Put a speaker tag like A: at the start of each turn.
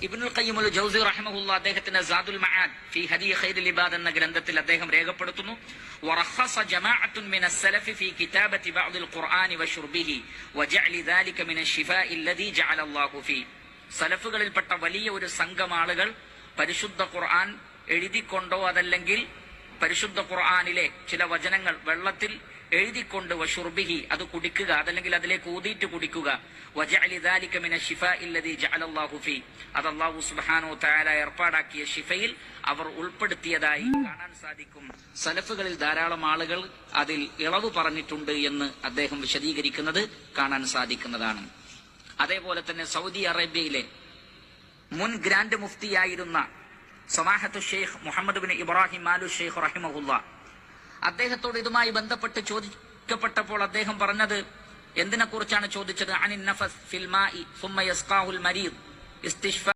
A: ഇബ്നുൽ ഖയ്യിം അൽ ജൗസി റഹിമഹുല്ലാഹ് അദ്ദേഹത്തിന്റെ സാദുൽ മആദ് ഫീ ഹദീ ഖൈറുൽ ഇബാദ് എന്ന ഗ്രന്ഥത്തിൽ അദ്ദേഹം രേഖപ്പെടുത്തുന്നു, വറഖസ ജമാഅത്തുൻ മിനസ് സലഫി ഫീ കിതാബത്തി ബഅദിൽ ഖുർആനി വശുർബിഹി വജഅലി ദാലിക മിനശ് ശിഫാഇ അല്ലദീ ജഅലല്ലാഹു ഫീ. സലഫുകളിൽപ്പെട്ട വലിയ ഒരു സംഘം ആളുകൾ പരിശുദ്ധ ഖുർആൻ എഴുതിക്കൊണ്ടോ അതല്ലെങ്കിൽ പരിശുദ്ധ ഖുർആനിലെ ചില വചനങ്ങൾ വെള്ളത്തിൽ എഴുതിക്കൊണ്ട് വശുർബിഹി അത് കുടിക്കുക, അതല്ലെങ്കിൽ അതിലേക്ക് ഊതിയിട്ട് കുടിക്കുക, വജഅലി ദാലിക മിനശ് ശിഫാഇ അല്ലദീ ജഅലല്ലാഹു ഫീ, അത് അല്ലാഹു സുബ്ഹാനഹു വ തആല ഏർപ്പാടാക്കിയ ശിഫയിൽ അവർ ഉൾപ്പെടുത്തിയതായി കാണാൻ സാധിക്കും. സലഫുകളിൽ ധാരാളം ആളുകൾ അതിൽ ഇളവ് പറഞ്ഞിട്ടുണ്ട് എന്ന് അദ്ദേഹം വിശദീകരിക്കുന്നത് കാണാൻ സാധിക്കുന്നതാണ്. അതേപോലെ തന്നെ സൗദി അറേബ്യയിലെ മുൻ grand മുഫ്തിയായിരുന്ന സമാഹത്തു Sheikh Muhammad bin Ibrahim aloo Sheikh റഹിമഹുല്ലാഹ്, അദ്ദേഹത്തോട് ഇതുമായി ബന്ധപ്പെട്ട് ചോദിക്കപ്പെട്ടപ്പോൾ അദ്ദേഹം പറഞ്ഞത് എന്തിനെ കുറിച്ചാണ് ചോദിച്ചത്? അനിൻ നഫസ് ഫിൽ മാഇ സുമ്മ യസ്ഖാഹുൽ മരീദ് ഇസ്തിശ്ഫാ